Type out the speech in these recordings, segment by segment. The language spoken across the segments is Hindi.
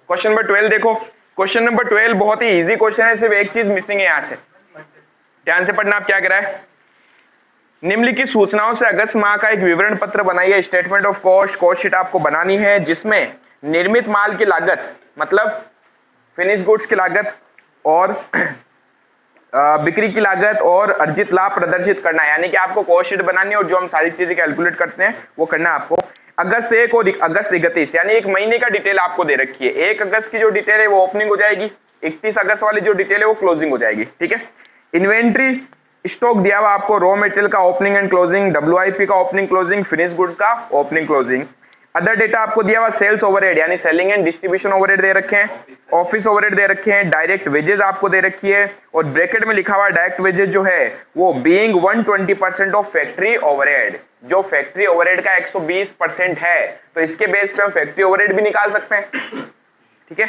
क्वेश्चन नंबर 12 देखो, क्वेश्चन नंबर 12 बहुत ही इजी क्वेश्चन है, सिर्फ एक चीज मिसिंग है यहाँ से, ध्यान से पढ़ना। आप क्या कह रहा है, निम्नलिखित सूचनाओं से अगस्त माह का एक विवरण पत्र बनाइए, statement of cost, cost sheet आपको बनानी है, जिसमें निर्मित माल की लागत मतलब फिनिश गुड्स की लागत और बिक्री की लागत और अर्जित लाभ प्रदर्शित करना है, यानी कि आपको कॉस्ट शीट बनानी है और जो हम सारी चीजें कैलकुलेट करते हैं वो करना है आपको। अगस्त 1 और अगस्त 31 यानी एक महीने का डिटेल आपको दे रखी है। 1 अगस्त की जो डिटेल है वो ओपनिंग हो जाएगी, 31 अगस्त वाली जो डिटेल है वो क्लोजिंग हो जाएगी, ठीक है। इन्वेंट्री स्टॉक दिया हुआ आपको, रॉ मटेरियल का ओपनिंग एंड क्लोजिंग, डब्ल्यूआईपी का ओपनिंग क्लोजिंग, फिनिश गुड्स का ओपनिंग क्लोजिंग। अदर डेटा आपको दिया हुआ सेल्स ओवरहेड यानी सेलिंग एंड डिस्ट्रीब्यूशन ओवरहेड दे रखे हैं, ऑफिस ओवरहेड दे रखे हैं, डायरेक्ट वेजेस आपको दे रखी है और ब्रैकेट में लिखा हुआ डायरेक्ट वेजेस जो है वो बीइंग 120% ऑफ फैक्ट्री ओवरहेड, जो फैक्ट्री ओवरहेड का 120% है, तो इसके बेस पे हम फैक्ट्री ओवरहेड भी निकाल सकते हैं, ठीक है।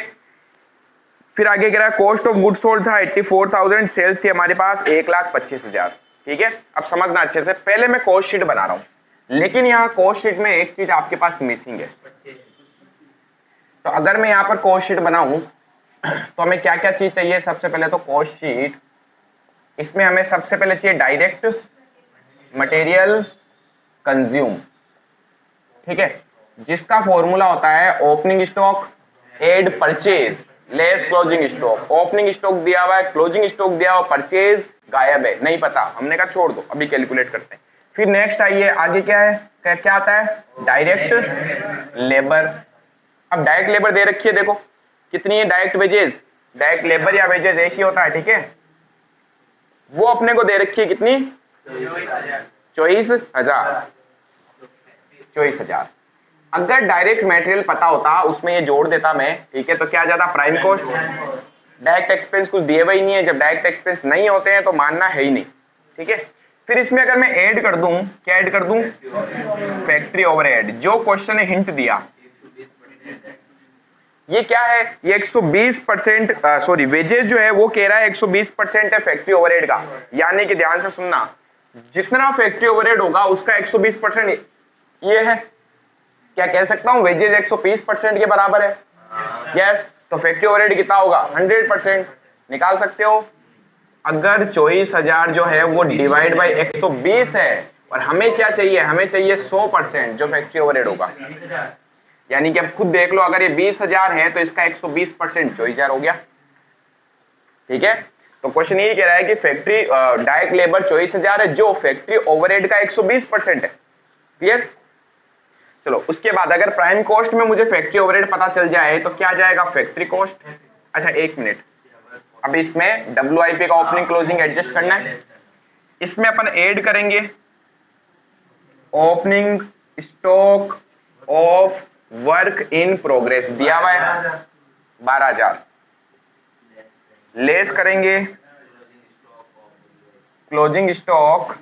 फिर आगे कह रहा है कॉस्ट ऑफ गुड्स सोल्ड था 84,000, सेल्स थी हमारे पास 1,25,000, ठीक है। अब समझना अच्छे से, पहले मैं कॉस्ट शीट बना रहा हूं, लेकिन यहाँ कॉस्ट शीट में एक चीज आपके पास मिसिंग है। तो अगर मैं यहाँ पर कॉस्ट शीट बनाऊं तो हमें क्या क्या चीज चाहिए, सबसे पहले तो कॉस्ट शीट, इसमें हमें सबसे पहले चाहिए डायरेक्ट मटेरियल कंज्यूम, ठीक है, जिसका फॉर्मूला होता है opening stock add purchase less closing stock. Opening stock दिया हुआ है, क्लोजिंग स्टॉक दिया हुआ, परचेज गायब है, नहीं पता, हमने कहा छोड़ दो, अभी कैलकुलेट करते हैं। फिर नेक्स्ट आइए, आगे क्या है, क्या आता है, डायरेक्ट लेबर। अब डायरेक्ट लेबर दे रखी है, देखो कितनी है डायरेक्ट वेजेस, डायरेक्ट लेबर या वेजेस एक ही होता है, ठीक है, वो अपने को दे रखी है कितनी, 24,000। अगर डायरेक्ट मटेरियल पता होता उसमें ये जोड़ देता मैं, ठीक है, तो क्या जाता प्राइम कॉस्ट, डायरेक्ट एक्सपेंस कुछ दिए हुए ही नहीं है, जब डायरेक्ट एक्सपेंस नहीं होते हैं तो मानना है ही नहीं, ठीक है। फिर इसमें अगर मैं ऐड कर दूं, क्या ऐड कर दूं, फैक्ट्री ओवरहेड, जो क्वेश्चन ने हिंट दिया, ये क्या है, ये 120% सॉरी वेजेज जो है वो कह रहा है 120% है फैक्ट्री ओवरहेड का, यानी कि ध्यान से सुनना, जितना फैक्ट्री ओवरहेड होगा उसका 120% ये है, क्या कह सकता हूं, वेजेज 120% के बराबर है, यस, तो फैक्ट्री ओवरहेड कितना होगा, 100%, निकाल सकते हो। अगर 24,000 जो है वो डिवाइड बाई 120 है और हमें क्या चाहिए, हमें चाहिए 100% जो फैक्ट्री ओवरहेड होगा, यानी कि अब खुद देख लो, अगर ये 20,000 है तो इसका 120% 24,000 हो गया, ठीक है। तो क्वेश्चन ये कह रहा है कि फैक्ट्री डायरेक्ट लेबर 24,000 है जो फैक्ट्री ओवरहेड का 120% है, क्लियर। चलो उसके बाद अगर प्राइम कॉस्ट में मुझे फैक्ट्री ओवरहेड पता चल जाए तो क्या जाएगा, फैक्ट्री कॉस्ट। अच्छा एक मिनट, अब इसमें डब्ल्यूआईपी का ओपनिंग क्लोजिंग एडजस्ट करना है, इसमें अपन ऐड करेंगे opening stock of work in progress, दिया हुआ है 12,000, लेस करेंगे closing stock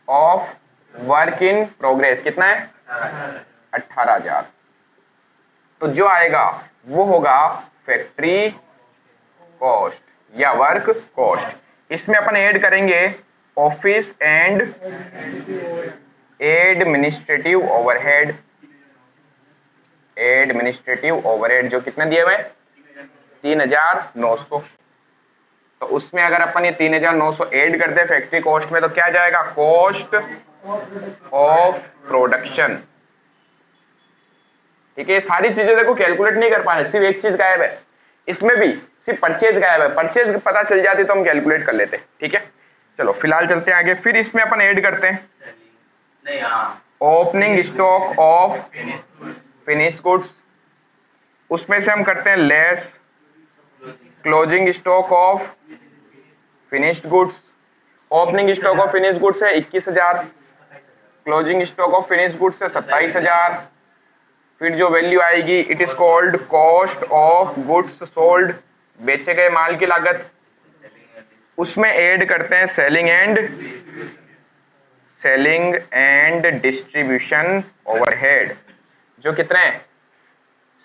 of work in progress, कितना है 18,000, तो जो आएगा वो होगा फैक्ट्री कॉस्ट या वर्क कॉस्ट। इसमें अपन ऐड करेंगे office and administrative overhead, administrative overhead जो कितने दिए हुए 3,900, तो उसमें अगर अपन ये 3,900 ऐड करते हैं फैक्ट्री कॉस्ट में तो क्या जाएगा, कॉस्ट ऑफ प्रोडक्शन, ठीक है। सारी चीजें देखो कैलकुलेट नहीं कर पाए, सिर्फ एक चीज गायब है, इसमें भी सिर्फ परचेज गायब है, परचेज पता चल जाती तो हम कैलकुलेट कर लेते, ठीक है। चलो फिलहाल चलते हैं आगे, फिर इसमें अपन ऐड करते हैं opening stock of finish goods, उसमें से हम करते हैं less closing stock of finished goods. Opening stock of finish goods है 21,000, closing stock of finish goods है 27,000, फिर जो वैल्यू आएगी it is called cost of goods sold, बेचे गए माल की लागत, उसमें ऐड करते हैं सेलिंग एंड डिस्ट्रीब्यूशन ओवरहेड, जो कितने हैं,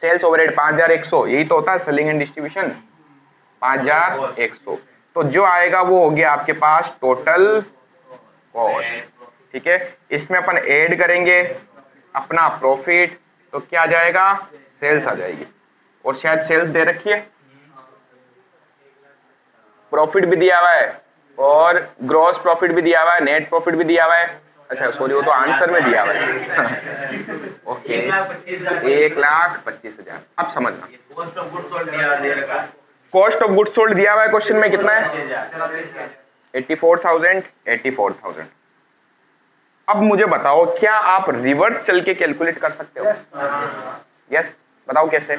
सेल्स ओवरहेड 5,100, यही तो होता है सेलिंग एंड डिस्ट्रीब्यूशन 5,100, तो जो आएगा वो हो गया आपके पास टोटल कॉस्ट, ठीक है। इसमें अपन ऐड करेंगे अपना प्रॉफिट, तो क्या आ जाएगा, सेल्स आ जाएगी, और शायद सेल्स दे रखी है, प्रॉफिट भी दिया हुआ है और ग्रॉस प्रॉफिट भी दिया हुआ है, नेट प्रॉफिट भी दिया हुआ है। अच्छा सॉरी, वो तो आंसर में दिया हुआ है। ओके 1,25,000। अब समझना, कॉस्ट ऑफ गुड सोल्ड दिया हुआ है क्वेश्चन में कितना है 84,000। 84,000। अब मुझे बताओ क्या आप रिवर्स चल के कैलकुलेट कर सकते हो? यस बताओ कैसे?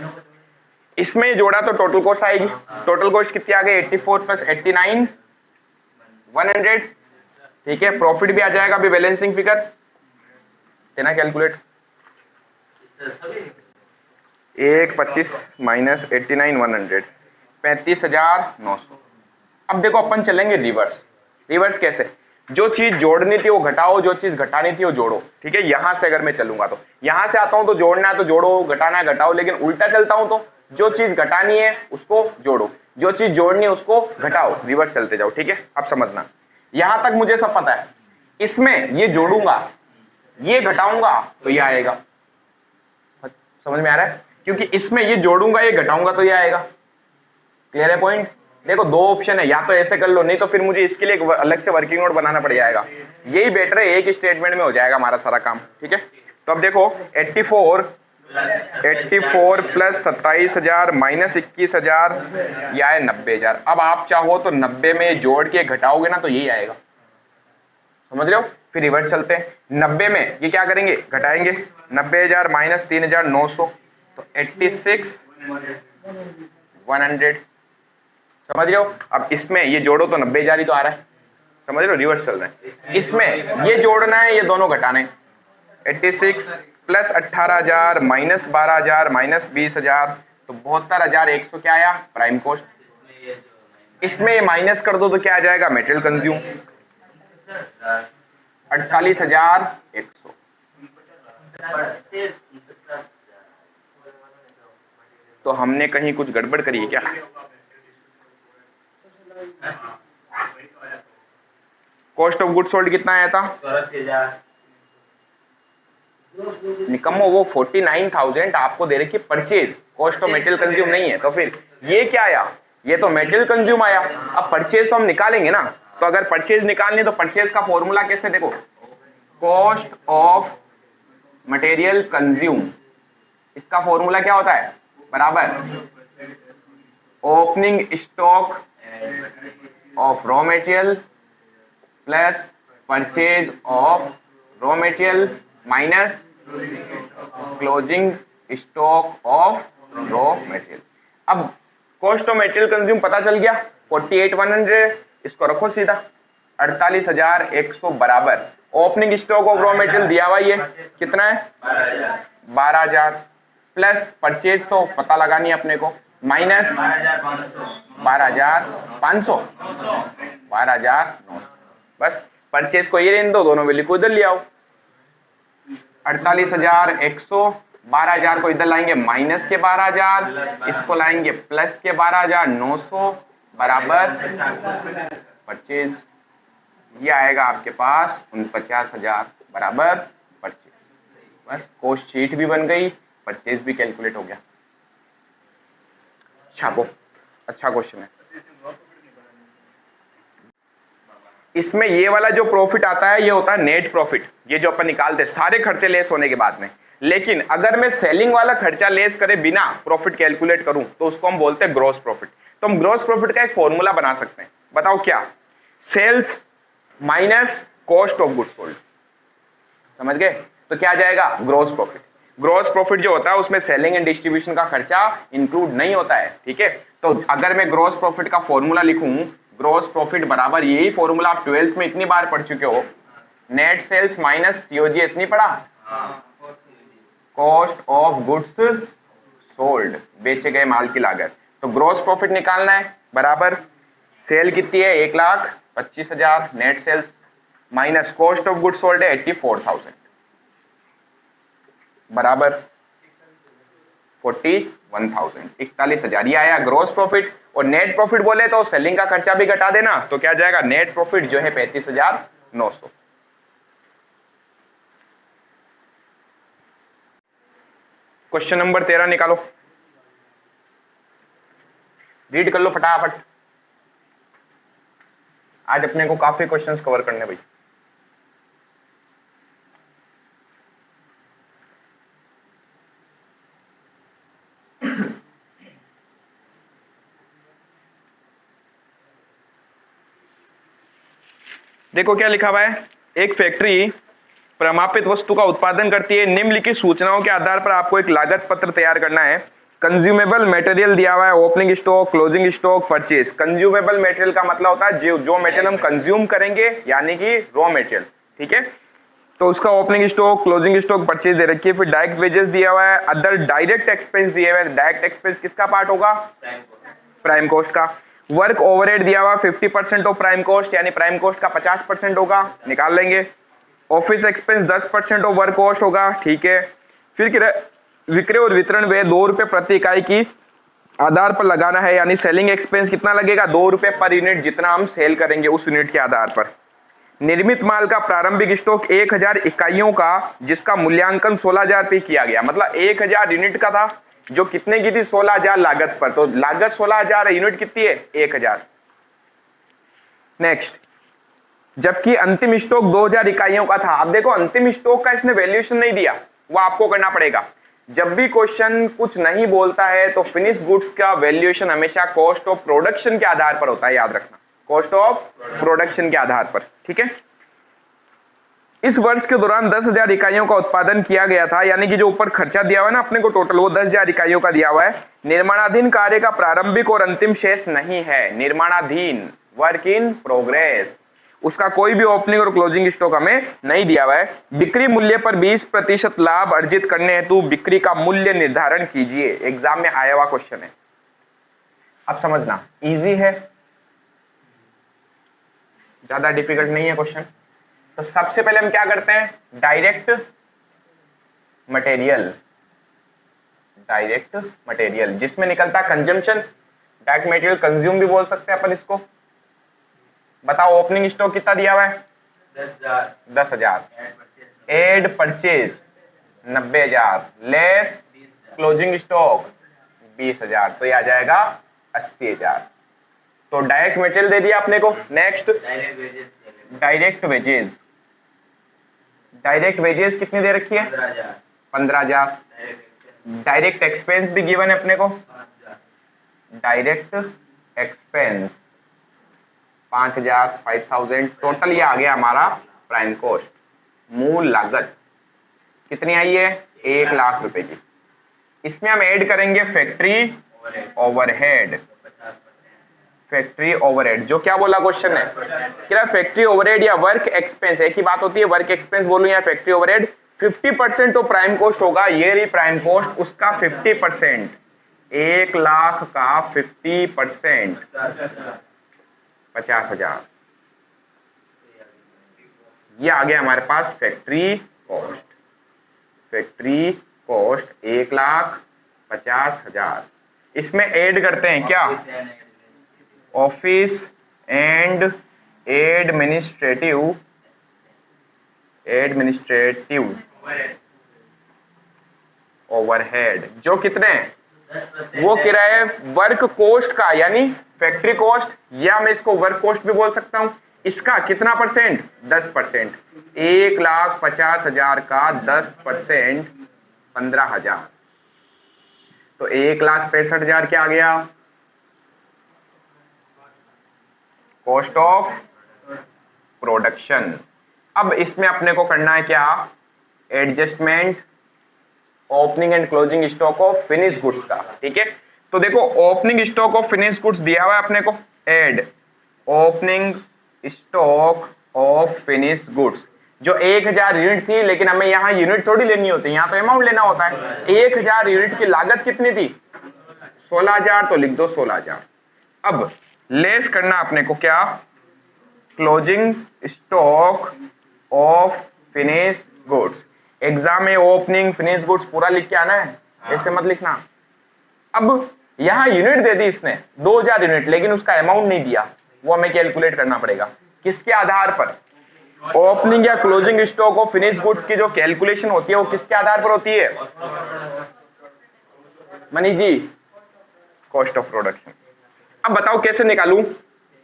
इसमें जोड़ा तो टोटल कॉस्ट आएगी, टोटल कॉस्ट कितनी आ गई 84 प्लस 89 100। ठीक है, प्रॉफिट भी आ जाएगा अभी बैलेंसिंग फिगर देना कैलकुलेट 1,25 माइनस 89 100 35,900। अब देखो अपन चलेंगे रिवर्स। रिवर्स कैसे? जो चीज जोड़नी थी वो घटाओ, जो चीज घटानी थी वो जोड़ो। ठीक है, यहां से अगर मैं चलूंगा तो यहां से आता हूं तो जोड़ना है तो जोड़ो, घटाना है घटाओ, लेकिन उल्टा चलता हूं तो जो चीज घटानी है उसको जोड़ो, जो चीज जोड़नी है उसको घटाओ, रिवर्स चलते जाओ। ठीक है, अब समझना, यहां तक मुझे सब पता है। इसमें ये जोड़ूंगा, ये घटाऊंगा तो ये आएगा। समझ में आ रहा है? क्योंकि इसमें ये जोड़ूंगा ये घटाऊंगा तो ये आएगा। क्लियर है पॉइंट? देखो दो ऑप्शन है, या तो ऐसे कर लो, नहीं तो फिर मुझे इसके लिए एक अलग से वर्किंग नोट बनाना पड़ जाएगा। यही बेटर है, एक स्टेटमेंट में हो जाएगा हमारा सारा काम। ठीक है, तो अब देखो 84 प्लस 27,000 माइनस 21,000 या है 90,000। अब आप चाहो तो 90 में जोड़ के घटाओगे ना तो यही आएगा। समझ रहे हो? फिर रिवर्स चलते हैं, 90 में ये क्या करेंगे घटाएंगे, 90,000 माइनस 3,900 तो 86,100। समझ रहे हो? अब इसमें ये जोड़ो तो 90,000 ही तो आ रहा है। समझ रहे हो? रिवर्स चल रहा है। इसमें ये जोड़ना है, ये दोनों घटाने, 86 प्लस 18,000 माइनस 12,000 माइनस 20,000 तो 72,100 क्या आया प्राइम कॉस्ट। इसमें माइनस कर दो तो क्या आ जाएगा मेटेरियल कंज्यूम 48,100। तो हमने कहीं कुछ गड़बड़ करी है क्या? कॉस्ट ऑफ गुड सोल्ड कितना आया था निकम्मो? वो 49,000 आपको दे रखी purchase, cost of material consume नहीं है। तो फिर ये क्या आया? ये तो मटेरियल कंज्यूम आया। अब परचेज तो हम निकालेंगे ना, तो अगर परचेज निकालनी तो परचेज का फॉर्मूला कैसे? देखो कॉस्ट ऑफ मटेरियल कंज्यूम, इसका फॉर्मूला क्या होता है? बराबर opening stock of raw material plus purchase of raw material minus closing stock of raw material. अब कॉस्ट ऑफ मटेरियल कंज्यूम पता चल गया 48,100, इसको रखो सीधा 48,100 बराबर opening stock of raw material दिया हुआ ये कितना है 12,000 प्लस परचेज तो पता लगानी है अपने को माइनस 12,500 12,900। बस परचेज को ये रहने दो, दोनों वैल्यू को इधर ले आओ 48,100 12,000 को इधर लाएंगे माइनस के 12,000, इसको लाएंगे प्लस के 12,900 बराबर परचेज। ये आएगा आपके पास 49,000 बराबर परचेज। बस कॉस्ट शीट भी बन गई, परचेज भी कैलकुलेट हो गया। छापो, अच्छा क्वेश्चन है। इसमें ये वाला जो प्रॉफिट आता है ये होता है नेट प्रॉफिट, ये जो अपन निकालते हैं सारे खर्चे लेस होने के बाद में। लेकिन अगर मैं सेलिंग वाला खर्चा लेस करे बिना प्रॉफिट कैलकुलेट करूं तो उसको हम बोलते हैं ग्रॉस प्रॉफिट। तो हम ग्रॉस प्रॉफिट का एक फॉर्मूला बना सकते हैं, बताओ क्या? Sales minus cost of goods sold. समझ गए? तो क्या आ जाएगा ग्रॉस प्रॉफिट। ग्रॉस प्रॉफिट जो होता है उसमें सेलिंग एंड डिस्ट्रीब्यूशन का खर्चा इंक्लूड नहीं होता है। ठीक है, तो अगर मैं ग्रॉस प्रॉफिट का फॉर्मूला लिखूं, ग्रॉस प्रॉफिट बराबर यही फॉर्मूला आप 12th में इतनी बार पढ़ चुके हो, नेट सेल्स माइनस सीओजीएस नहीं पढ़ा, कॉस्ट ऑफ गुड्स सोल्ड, बेचे गए माल की लागत। तो ग्रॉस प्रॉफिट निकालना है बराबर सेल कितनी है 1,25,000 net sales minus cost of goods sold है 84,000 बराबर 41,000 41,000। ये आया ग्रॉस प्रॉफिट। और नेट प्रॉफिट बोले तो सेलिंग का खर्चा भी घटा देना, तो क्या जाएगा नेट प्रॉफिट जो है 35,900। क्वेश्चन नंबर 13 निकालो। रीड कर लो फटाफट, आज अपने को काफी क्वेश्चंस कवर करने भाई। देखो क्या लिखा हुआ है, एक फैक्ट्री प्रमापित वस्तु का उत्पादन करती है, निम्नलिखित सूचनाओं के आधार पर आपको एक लागत पत्र तैयार करना है। कंज्यूमेबल मटेरियल दिया हुआ है, opening stock, closing stock, purchase. Consumable material का मतलब होता है जो मटेरियल हम कंज्यूम करेंगे, यानी कि रॉ मटेरियल, ठीक है। तो उसका opening stock, closing stock, purchase दे रखी है। फिर डायरेक्ट वेजेस दिया हुआ है, अदर डायरेक्ट एक्सपेंस दिए हुए हैं। डायरेक्ट एक्सपेंस किसका पार्ट होगा? प्राइम कॉस्ट का। वर्क ओवरहेड दिया हुआ 50% ऑफ प्राइम कॉस्ट, यानी प्राइम कॉस्ट का 50% होगा, निकाल लेंगे। Office expense 10% of work cost होगा, ठीक है। फिर विक्रय और वितरण व्यय 2 रुपए प्रति इकाई की आधार पर लगाना है, यानी सेलिंग एक्सपेंस कितना लगेगा? 2 रुपए पर यूनिट, जितना हम सेल करेंगे उस यूनिट के आधार पर। निर्मित माल का प्रारंभिक स्टॉक 1000 इकाइयों का, जिसका मूल्यांकन 16,000 पे किया गया, मतलब 1000 यूनिट का था, जो कितने की थी? 16,000 लागत पर। तो लागत 16,000 है, यूनिट कितनी है? 1000। नेक्स्ट, जबकि अंतिम स्टॉक 2000 इकाइयों का था। अब देखो अंतिम स्टॉक का इसने वैल्यूएशन नहीं दिया, वो आपको करना पड़ेगा। जब भी क्वेश्चन कुछ नहीं बोलता है तो फिनिश गुड्स का वैल्यूएशन हमेशा कॉस्ट ऑफ प्रोडक्शन के आधार पर होता है, याद रखना, कॉस्ट ऑफ प्रोडक्शन के आधार पर, ठीक है। इस वर्ष के दौरान 10,000 इकाइयों का उत्पादन किया गया था, यानी कि जो ऊपर खर्चा दिया हुआ है ना अपने को टोटल, वो 10,000 इकाइयों का दिया हुआ है। निर्माणाधीन कार्य का प्रारंभिक और अंतिम शेष नहीं है। निर्माणाधीन, वर्क इन प्रोग्रेस, उसका कोई भी ओपनिंग और क्लोजिंग स्टॉक हमें नहीं दिया हुआ है। बिक्री मूल्य पर 20% लाभ अर्जित करने हेतु बिक्री का मूल्य निर्धारण कीजिए। एग्जाम में आया हुआ क्वेश्चन है, अब समझना, इजी है, ज्यादा डिफिकल्ट नहीं है क्वेश्चन। तो सबसे पहले हम क्या करते हैं? डायरेक्ट मटेरियल, डायरेक्ट मटेरियल जिसमें निकलता है कंजम्पशन, डायरेक्ट मटेरियल कंज्यूम भी बोल सकते हैं अपन इसको। बताओ ओपनिंग स्टॉक कितना दिया हुआ है? 10,000। Add purchase 90,000 less closing stock 20,000, तो ये आ जाएगा 80,000। तो डायरेक्ट मटेरियल दे दिया अपने को। Next direct wages, direct wages कितनी दे रखी है? 15,000। डायरेक्ट एक्सपेंस भी गिवन है अपने को, डायरेक्ट एक्सपेंस 5,000, 5,000। टोटल ये आ गया हमारा प्राइम कॉस्ट। मूल लागत कितनी आई है? 1 लाख रुपए की। इसमें हम ऐड करेंगे फैक्ट्री ओवरहेड, फैक्ट्री ओवरहेड, जो क्या बोला क्वेश्चन है, क्या फैक्ट्री ओवरहेड या वर्क एक्सपेंस एक ही बात होती है, वर्क एक्सपेंस बोलूं या फैक्ट्री ओवरहेड। 50% तो प्राइम कॉस्ट होगा, ये रही प्राइम कॉस्ट, उसका 50%, 1 लाख का 50% 50,000। ये आ गया हमारे पास फैक्ट्री कॉस्ट। Factory cost 1,50,000। इसमें ऐड करते हैं क्या? ऑफिस एंड एडमिनिस्ट्रेटिव ओवरहेड, जो कितने हैं? वो किराए वर्क कॉस्ट का, यानी फैक्ट्री कॉस्ट, या मैं इसको वर्क कॉस्ट भी बोल सकता हूं। इसका कितना परसेंट? 10%। 1,50,000 का 10% 15,000, तो 1,65,000 क्या आ गया? Cost of production. अब इसमें अपने को करना है क्या? Adjustment opening and closing stock of finish goods का, ठीक है। तो देखो opening stock of finish goods दिया हुआ है अपने को, add opening stock of finish goods, जो 1,000 यूनिट थी, लेकिन हमें यहाँ यूनिट थोड़ी लेनी होती है, यहाँ तो अमाउंट लेना होता है। 1,000 यूनिट की लागत कितनी थी? 16,000, तो लिख दो 16,000। अब लेस करना अपने को क्या? Closing stock of finish goods. Exam में ओपनिंग फिनिश गुड्स पूरा लिख के आना है, ऐसे मत लिखना। अब यहां यूनिट दे दी इसने 2,000 यूनिट, लेकिन उसका अमाउंट नहीं दिया, वो हमें कैलकुलेट करना पड़ेगा। किसके आधार पर? ओपनिंग या closing stock of finish goods की जो कैलकुलेशन होती है वो किसके आधार पर होती है? मनी जी, कॉस्ट ऑफ प्रोडक्शन। अब बताओ कैसे निकालूं?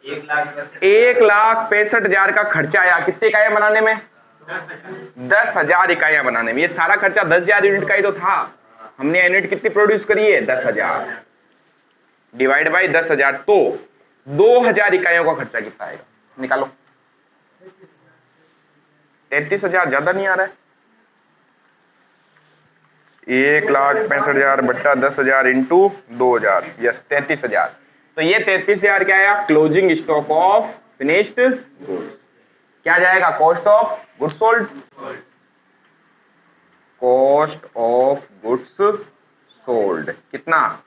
1,65,000 का खर्चा आया कितनी इकाइयां बनाने में? 10,000 इकाइयां बनाने में। ये सारा खर्चा 10,000 यूनिट का ही तो था। हमने यूनिट कितनी प्रोड्यूस करी है? 10,000 डिवाइड बाई 10,000, तो 2,000 इकाइयों का खर्चा कितना आएगा? निकालो। 33,000 ज्यादा नहीं आ रहा है? 1,65,000 बट्टा 10,000 इंटू 2,000, यस 33,000। तो ये 33,000 क्या आया? Closing stock of finished goods. क्या जाएगा? Cost of goods sold. Cost of goods sold कितना?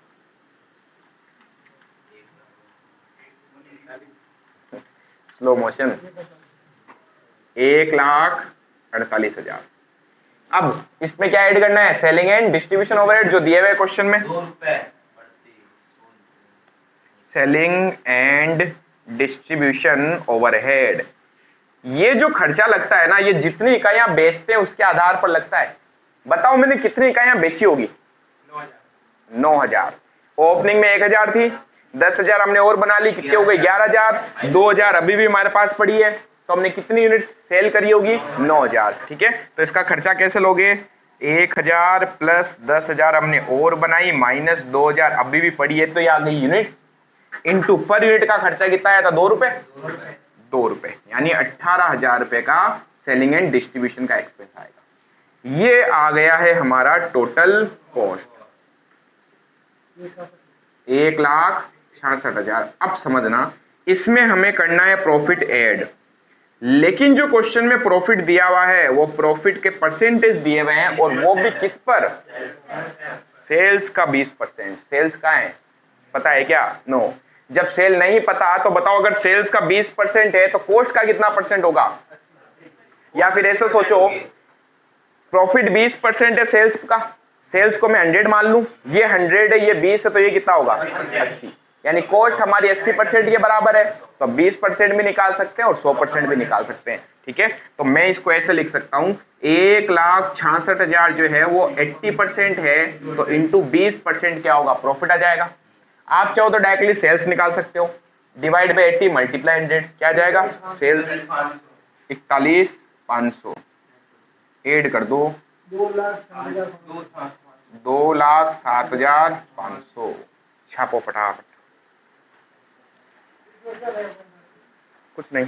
Slow motion. 1,48,000। अब इसमें क्या ऐड करना है? सेलिंग एंड डिस्ट्रीब्यूशन ओवरहेड जो दिए हुए क्वेश्चन में। सेलिंग एंड डिस्ट्रीब्यूशन ओवरहेड, ये जो खर्चा लगता है ना, ये जितनी इकाइयां बेचते हैं उसके आधार पर लगता है। बताओ मैंने कितनी इकाइयां बेची होगी? 9,000। ओपनिंग में 1,000 थी, 10,000 हमने और बना ली, कितने हो गए? 11,000। 2,000 अभी भी हमारे पास पड़ी है, तो हमने कितनी यूनिट सेल करी होगी? 9,000। ठीक है, तो इसका खर्चा कैसे लोगे? 1,000 प्लस 10,000 हमने और बनाई माइनस 2,000 अभी भी पड़ी है, तो ये आ गई यूनिट, इंटू पर यूनिट का खर्चा कितना आया था? 2 रुपए। 2 रुपए यानी 18,000 रुपए का सेलिंग एंड डिस्ट्रीब्यूशन का एक्सपेंस आएगा। ये आ गया है हमारा टोटल कॉस्ट, 1,66,000। अब समझना, इसमें हमें करना है प्रॉफिट ऐड, लेकिन जो क्वेश्चन में प्रॉफिट दिया हुआ है वो प्रॉफिट के परसेंटेज दिए हुए हैं, और वो भी किस पर? सेल्स का 20%। सेल्स का है पता है क्या? नो। जब सेल नहीं पता तो बताओ, अगर सेल्स का 20% है तो कॉस्ट का कितना परसेंट होगा? या फिर ऐसे सोचो, प्रॉफिट 20% है सेल्स का, सेल्स को मैं 100 मान लूं, ये 100 है, ये 20 है, तो ये कितना होगा? 80। यानी कॉस्ट हमारी 80% के बराबर है, तो 20% भी निकाल सकते हैं और 100% भी निकाल सकते हैं। ठीक है, तो मैं इसको ऐसे लिख सकता हूं, 1,66,000 जो है वो 80% है, तो इंटू 20% क्या होगा? प्रॉफिट आ जाएगा। आप चाहो तो डायरेक्टली सेल्स निकाल सकते हो, डिवाइड बाई 80 मल्टीप्लाई 100, क्या जाएगा? सेल्स 41,500 ऐड कर दो, 2,07,500। छापो फटाफट। कुछ नहीं।